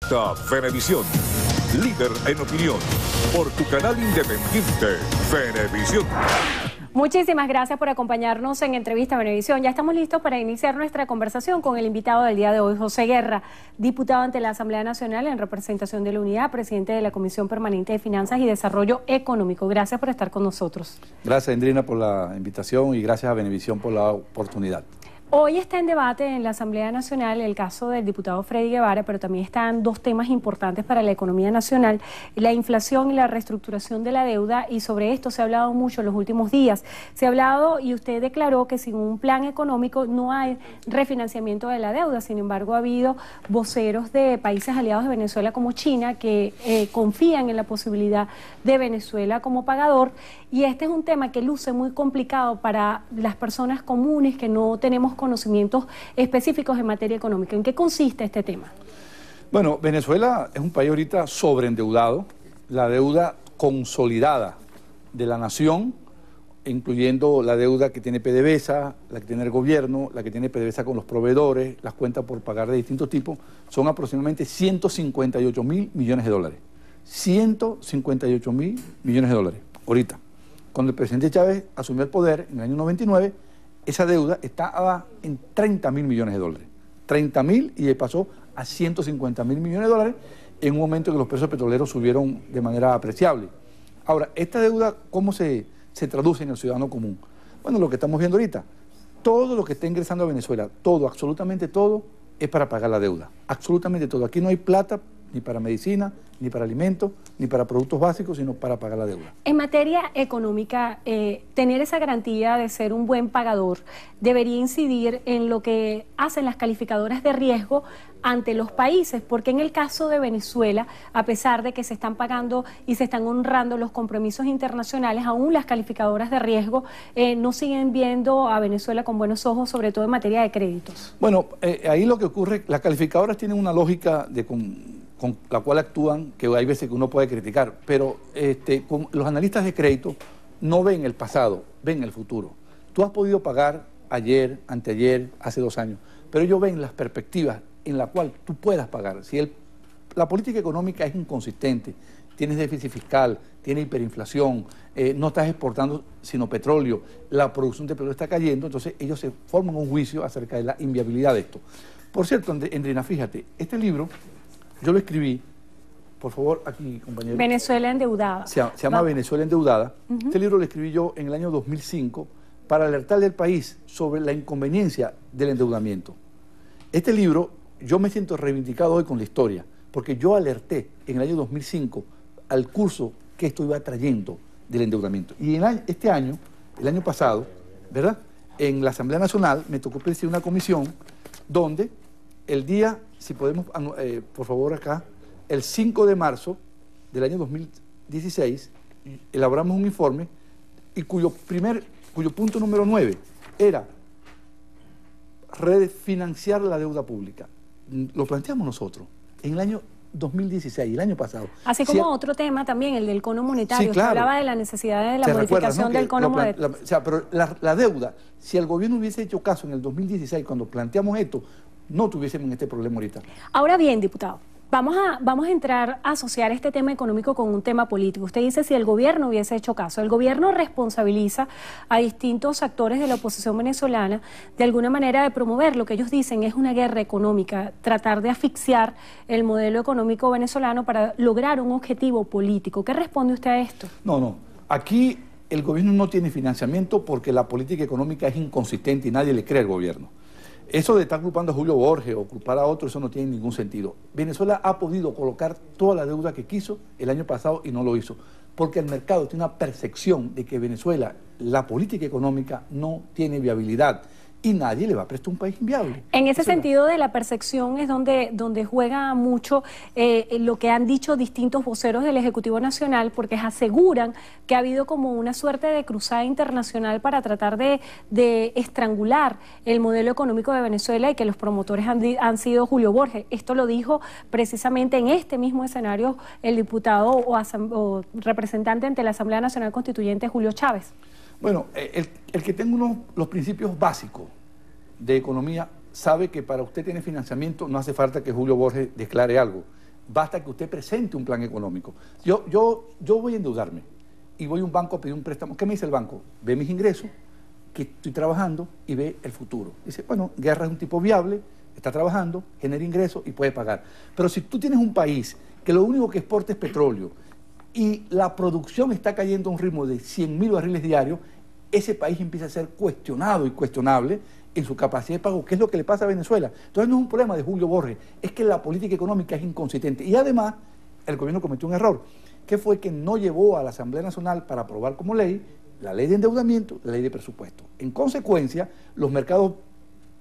Presenta Venevisión, líder en opinión, por tu canal independiente, Venevisión. Muchísimas gracias por acompañarnos en Entrevista Venevisión. Ya estamos listos para iniciar nuestra conversación con el invitado del día de hoy, José Guerra, diputado ante la Asamblea Nacional en representación de la Unidad, presidente de la Comisión Permanente de Finanzas y Desarrollo Económico. Gracias por estar con nosotros. Gracias, Endrina, por la invitación y gracias a Venevisión por la oportunidad. Hoy está en debate en la Asamblea Nacional el caso del diputado Freddy Guevara, pero también están dos temas importantes para la economía nacional, la inflación y la reestructuración de la deuda, y sobre esto se ha hablado mucho en los últimos días. Se ha hablado y usted declaró que sin un plan económico no hay refinanciamiento de la deuda. Sin embargo, ha habido voceros de países aliados de Venezuela como China que confían en la posibilidad de Venezuela como pagador, y este es un tema que luce muy complicado para las personas comunes que no tenemos conocimientos específicos en materia económica. ¿En qué consiste este tema? Bueno, Venezuela es un país ahorita sobreendeudado. La deuda consolidada de la nación, incluyendo la deuda que tiene PDVSA, la que tiene el gobierno, la que tiene PDVSA con los proveedores, las cuentas por pagar de distintos tipos, son aproximadamente 158.000 millones de dólares. 158.000 millones de dólares, ahorita. Cuando el presidente Chávez asumió el poder en el año 99, esa deuda estaba en 30.000 millones de dólares. 30.000 y pasó a 150.000 millones de dólares en un momento que los precios petroleros subieron de manera apreciable. Ahora, esta deuda, ¿cómo se traduce en el ciudadano común? Bueno, lo que estamos viendo ahorita, todo lo que está ingresando a Venezuela, todo, absolutamente todo, es para pagar la deuda. Absolutamente todo. Aquí no hay plata ni para medicina, ni para alimentos, ni para productos básicos, sino para pagar la deuda. En materia económica, tener esa garantía de ser un buen pagador debería incidir en lo que hacen las calificadoras de riesgo ante los países, porque en el caso de Venezuela, a pesar de que se están pagando y se están honrando los compromisos internacionales, aún las calificadoras de riesgo no siguen viendo a Venezuela con buenos ojos, sobre todo en materia de créditos. Bueno, ahí lo que ocurre, las calificadoras tienen una lógica con la cual actúan, que hay veces que uno puede criticar, pero los analistas de crédito no ven el pasado, ven el futuro. Tú has podido pagar ayer, anteayer, hace 2 años, pero ellos ven las perspectivas en la cual tú puedas pagar. Si la política económica es inconsistente, tienes déficit fiscal, tienes hiperinflación, no estás exportando sino petróleo, la producción de petróleo está cayendo, entonces ellos se forman un juicio acerca de la inviabilidad de esto. Por cierto, Endrina, fíjate, este libro yo lo escribí, por favor, aquí, compañero. Venezuela endeudada. Se llama Venezuela endeudada. Este libro lo escribí yo en el año 2005 para alertarle al país sobre la inconveniencia del endeudamiento. Este libro, yo me siento reivindicado hoy con la historia, porque yo alerté en el año 2005 al curso que esto iba trayendo del endeudamiento. Y este año, el año pasado, ¿verdad?, en la Asamblea Nacional me tocó presidir una comisión donde el día, si podemos, por favor acá, el 5 de marzo del año 2016, elaboramos un informe y cuyo punto número 9 era refinanciar la deuda pública. Lo planteamos nosotros en el año 2016, el año pasado. Así como otro tema también, el del cono monetario. Sí, claro. Usted hablaba de la necesidad de la modificación del cono monetario. Pero la deuda, si el gobierno hubiese hecho caso en el 2016, cuando planteamos esto, no tuviésemos este problema ahorita. Ahora bien, diputado, vamos a entrar a asociar este tema económico con un tema político. Usted dice si el gobierno hubiese hecho caso. El gobierno responsabiliza a distintos actores de la oposición venezolana de alguna manera de promover lo que ellos dicen es una guerra económica, tratar de asfixiar el modelo económico venezolano para lograr un objetivo político. ¿Qué responde usted a esto? No. Aquí el gobierno no tiene financiamiento porque la política económica es inconsistente y nadie le cree al gobierno. Eso de estar culpando a Julio Borges o culpar a otro, eso no tiene ningún sentido. Venezuela ha podido colocar toda la deuda que quiso el año pasado y no lo hizo, porque el mercado tiene una percepción de que Venezuela, la política económica, no tiene viabilidad. Y nadie le va a prestar un país inviable. En ese sentido de la percepción es donde juega mucho lo que han dicho distintos voceros del Ejecutivo Nacional, porque aseguran que ha habido como una suerte de cruzada internacional para tratar de estrangular el modelo económico de Venezuela y que los promotores han sido Julio Borges. Esto lo dijo precisamente en este mismo escenario el diputado o representante ante la Asamblea Nacional Constituyente, Julio Chávez. Bueno, el que tenga los principios básicos de economía sabe que para usted tener financiamiento no hace falta que Julio Borges declare algo. basta que usted presente un plan económico. Yo voy a endeudarme y voy a un banco a pedir un préstamo. ¿Qué me dice el banco? Ve mis ingresos, que estoy trabajando y ve el futuro. Dice, bueno, Guerra es un tipo viable, está trabajando, genera ingresos y puede pagar. Pero si tú tienes un país que lo único que exporta es petróleo y la producción está cayendo a un ritmo de 100.000 barriles diarios, ese país empieza a ser cuestionado y cuestionable en su capacidad de pago, que es lo que le pasa a Venezuela. Entonces no es un problema de Julio Borges, es que la política económica es inconsistente. Y además, el gobierno cometió un error, que fue que no llevó a la Asamblea Nacional para aprobar como ley la ley de endeudamiento, la ley de presupuesto. En consecuencia, los mercados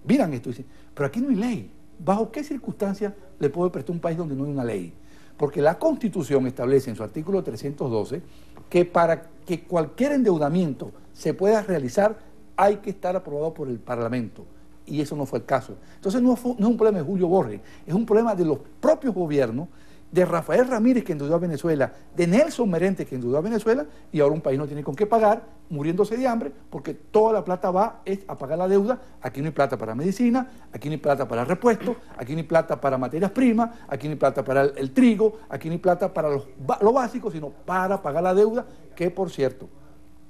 miran esto y dicen, pero aquí no hay ley. ¿Bajo qué circunstancias le puede prestar un país donde no hay una ley? Porque la Constitución establece en su artículo 312 que para que cualquier endeudamiento se pueda realizar hay que estar aprobado por el Parlamento. Y eso no fue el caso. Entonces no es un problema de Julio Borges, es un problema de los propios gobiernos, de Rafael Ramírez, que endeudó a Venezuela, de Nelson Merente, que endeudó a Venezuela, y ahora un país no tiene con qué pagar, muriéndose de hambre, porque toda la plata va a pagar la deuda. Aquí no hay plata para medicina, aquí no hay plata para repuessto, aquí no hay plata para materias primas, aquí no hay plata para el trigo, aquí no hay plata para lo básico, sino para pagar la deuda, que por cierto,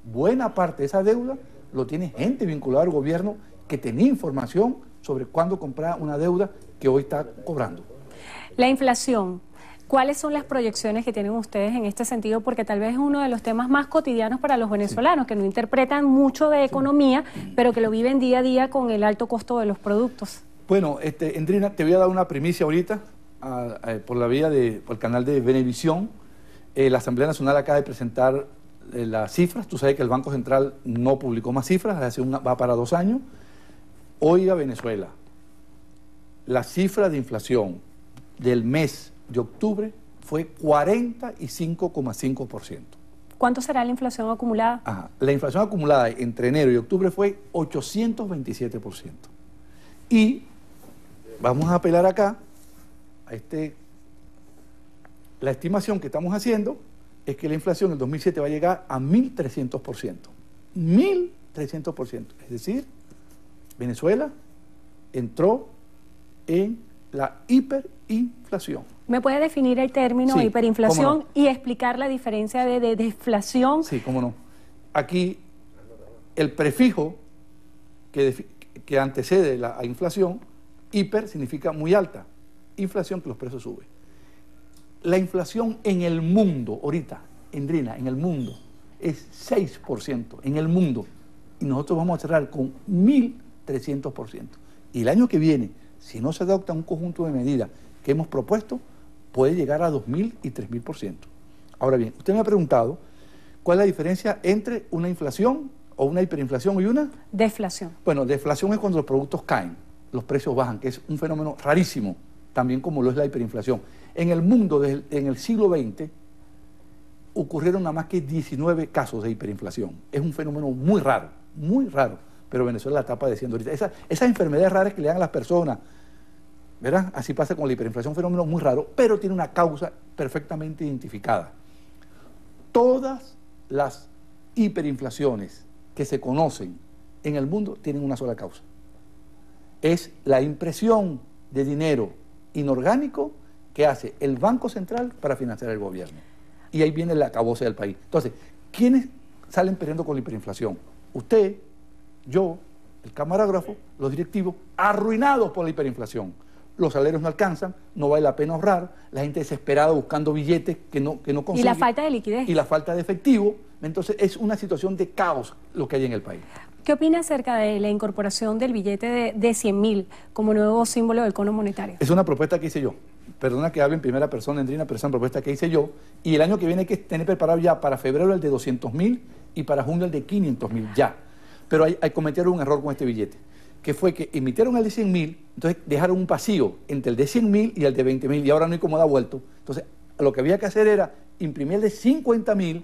buena parte de esa deuda lo tiene gente vinculada al gobierno que tenía información sobre cuándo comprar una deuda que hoy está cobrando. La inflación. ¿Cuáles son las proyecciones que tienen ustedes en este sentido? Porque tal vez es uno de los temas más cotidianos para los venezolanos, que no interpretan mucho de economía, pero que lo viven día a día con el alto costo de los productos. Bueno, Endrina, te voy a dar una primicia ahorita por la vía por el canal de Venevisión. La Asamblea Nacional acaba de presentar las cifras. Tú sabes que el Banco Central no publicó más cifras, va para 2 años. Oiga, Venezuela, la cifra de inflación del mes de octubre fue 45,5%. ¿Cuánto será la inflación acumulada? Ajá. La inflación acumulada entre enero y octubre fue 827%. Y vamos a apelar acá a la estimación que estamos haciendo es que la inflación en el 2007 va a llegar a 1.300%. 1.300%. Es decir, Venezuela entró en la hiperinflación. ¿Me puede definir el término hiperinflación y explicar la diferencia de deflación? Sí, cómo no. Aquí el prefijo que antecede la inflación, hiper significa muy alta, inflación que los precios suben. La inflación en el mundo, ahorita, Endrina, en el mundo, es 6% en el mundo. Y nosotros vamos a cerrar con 1.300%. Y el año que viene, si no se adopta un conjunto de medidas que hemos propuesto, puede llegar a 2.000 y 3.000%. Ahora bien, usted me ha preguntado cuál es la diferencia entre una inflación o una hiperinflación y una deflación. Bueno, deflación es cuando los productos caen, los precios bajan, que es un fenómeno rarísimo, también como lo es la hiperinflación. En el mundo, en el siglo XX, ocurrieron nada más que 19 casos de hiperinflación. Es un fenómeno muy raro, pero Venezuela la está padeciendo ahorita. Esas enfermedades raras que le dan a las personas, ¿verdad? Así pasa con la hiperinflación, un fenómeno muy raro, pero tiene una causa perfectamente identificada. Todas las hiperinflaciones que se conocen en el mundo tienen una sola causa. Es la impresión de dinero inorgánico que hace el Banco Central para financiar el gobierno. Y ahí viene la acabose del país. Entonces, ¿quiénes salen perdiendo con la hiperinflación? Usted, yo, el camarógrafo, los directivos, arruinados por la hiperinflación. Los salarios no alcanzan, no vale la pena ahorrar, la gente desesperada buscando billetes que no consigue. Y la falta de liquidez. Y la falta de efectivo. Entonces es una situación de caos lo que hay en el país. ¿Qué opina acerca de la incorporación del billete de 100.000 como nuevo símbolo del cono monetario? Es una propuesta que hice yo. Perdona que hable en primera persona, Endrina, pero es una propuesta que hice yo. Y el año que viene hay que tener preparado ya para febrero el de 200.000 y para junio el de 500.000 ya. Pero hay cometieron un error con este billete, que fue que emitieron el de 100.000, entonces dejaron un vacío entre el de 100.000 y el de 20.000 y ahora no hay cómo dar vuelto. Entonces lo que había que hacer era imprimir el de 50.000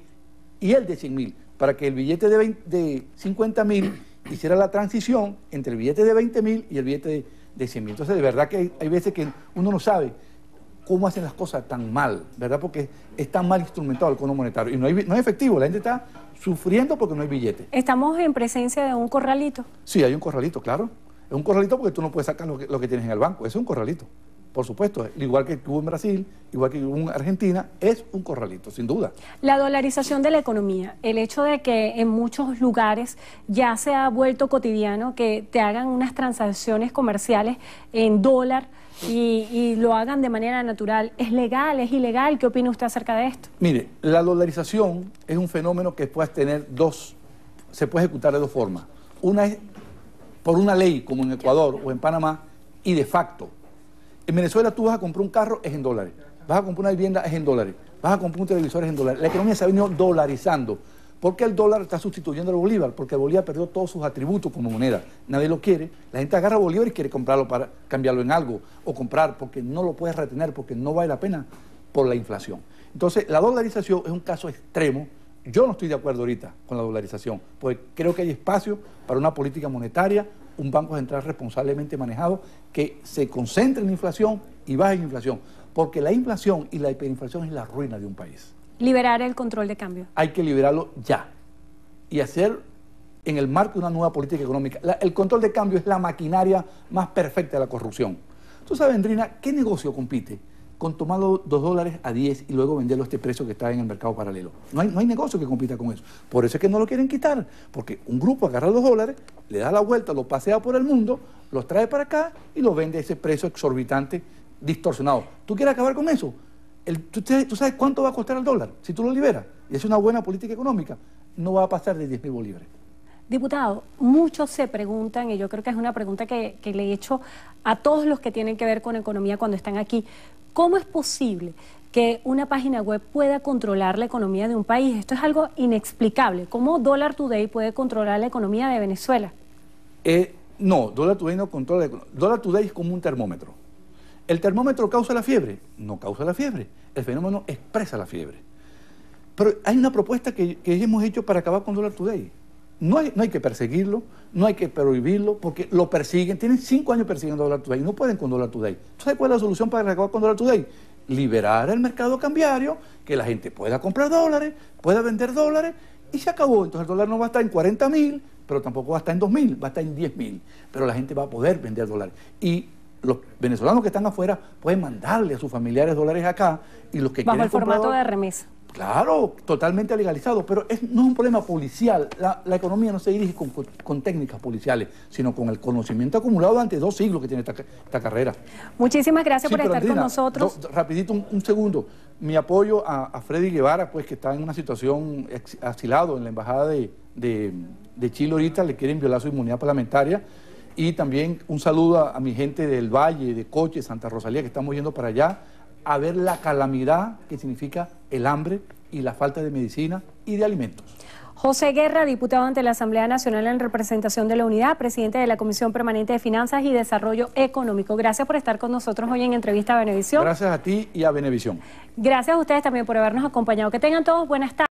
y el de 100.000 para que el billete de 50.000 hiciera la transición entre el billete de 20.000 y el billete de 100.000. Entonces de verdad que hay veces que uno no sabe cómo hacen las cosas tan mal, ¿verdad? Porque es tan mal instrumentado el cono monetario y no es efectivo, la gente está sufriendo porque no hay billete. ¿Estamos en presencia de un corralito? Sí, hay un corralito, claro. Es un corralito porque tú no puedes sacar lo que tienes en el banco, eso es un corralito. por supuesto, igual que hubo en Brasil, igual que hubo en Argentina, es un corralito, sin duda. La dolarización de la economía, el hecho de que en muchos lugares ya se ha vuelto cotidiano que te hagan unas transacciones comerciales en dólar y lo hagan de manera natural, ¿es legal, es ilegal? ¿Qué opina usted acerca de esto? Mire, la dolarización es un fenómeno que puede tener se puede ejecutar de dos formas. Una es por una ley, como en Ecuador o en Panamá, y de facto. En Venezuela tú vas a comprar un carro, es en dólares. Vas a comprar una vivienda, es en dólares. Vas a comprar un televisor, es en dólares. La economía se ha venido dolarizando. ¿Por qué el dólar está sustituyendo al bolívar? Porque el bolívar perdió todos sus atributos como moneda. Nadie lo quiere. La gente agarra el bolívar y quiere comprarlo para cambiarlo en algo. O comprar porque no lo puedes retener, porque no vale la pena por la inflación. Entonces, la dolarización es un caso extremo. Yo no estoy de acuerdo ahorita con la dolarización, porque creo que hay espacio para una política monetaria, un banco central responsablemente manejado que se concentre en la inflación y baje la inflación, porque la inflación y la hiperinflación es la ruina de un país. Liberar el control de cambio. Hay que liberarlo ya y hacer en el marco de una nueva política económica. El control de cambio es la maquinaria más perfecta de la corrupción. Tú sabes, Andrina, ¿qué negocio compite con tomar los $2 a 10 y luego venderlo a este precio que está en el mercado paralelo? No hay negocio que compita con eso. Por eso es que no lo quieren quitar, porque un grupo agarra los $, le da la vuelta, lo pasea por el mundo, los trae para acá y lo vende a ese precio exorbitante, distorsionado. ¿Tú quieres acabar con eso? ¿Tú sabes cuánto va a costar el dólar si tú lo liberas? Y es una buena política económica. No va a pasar de 10.000 bolívares. Diputado, muchos se preguntan, y yo creo que es una pregunta que le he hecho a todos los que tienen que ver con economía cuando están aquí, ¿cómo es posible que una página web pueda controlar la economía de un país? Esto es algo inexplicable. ¿Cómo Dollar Today puede controlar la economía de Venezuela? No, Dollar Today no controla la economía. Dollar Today es como un termómetro. ¿El termómetro causa la fiebre? No causa la fiebre. El fenómeno expresa la fiebre. Pero hay una propuesta que hemos hecho para acabar con Dollar Today. No hay que perseguirlo, no hay que prohibirlo, porque lo persiguen. Tienen 5 años persiguiendo a Dollar Today. No pueden con Dollar Today. ¿Tú sabes cuál es la solución para acabar con Dollar Today? Liberar el mercado cambiario, que la gente pueda comprar dólares, pueda vender dólares, y se acabó. Entonces el dólar no va a estar en 40.000, pero tampoco va a estar en 2.000, va a estar en 10.000. Pero la gente va a poder vender dólares. Y los venezolanos que están afuera pueden mandarle a sus familiares dólares acá, y los que bajo quieren el formato de remesa. Claro, totalmente legalizado, pero no es un problema policial. La economía no se dirige con técnicas policiales, sino con el conocimiento acumulado durante 2 siglos que tiene esta carrera. Muchísimas gracias por estar Andrina, con nosotros. Rapidito, un segundo. Mi apoyo a Freddy Guevara, pues que está en una situación asilado en la Embajada de Chile ahorita, le quieren violar su inmunidad parlamentaria. Y también un saludo a mi gente del Valle, de Coche, Santa Rosalía, que estamos yendo para allá a ver la calamidad que significa el hambre y la falta de medicina y de alimentos. José Guerra, diputado ante la Asamblea Nacional en representación de la Unidad, presidente de la Comisión Permanente de Finanzas y Desarrollo Económico. Gracias por estar con nosotros hoy en Entrevista a Venevisión. Gracias a ti y a Venevisión. Gracias a ustedes también por habernos acompañado. Que tengan todos buenas tardes.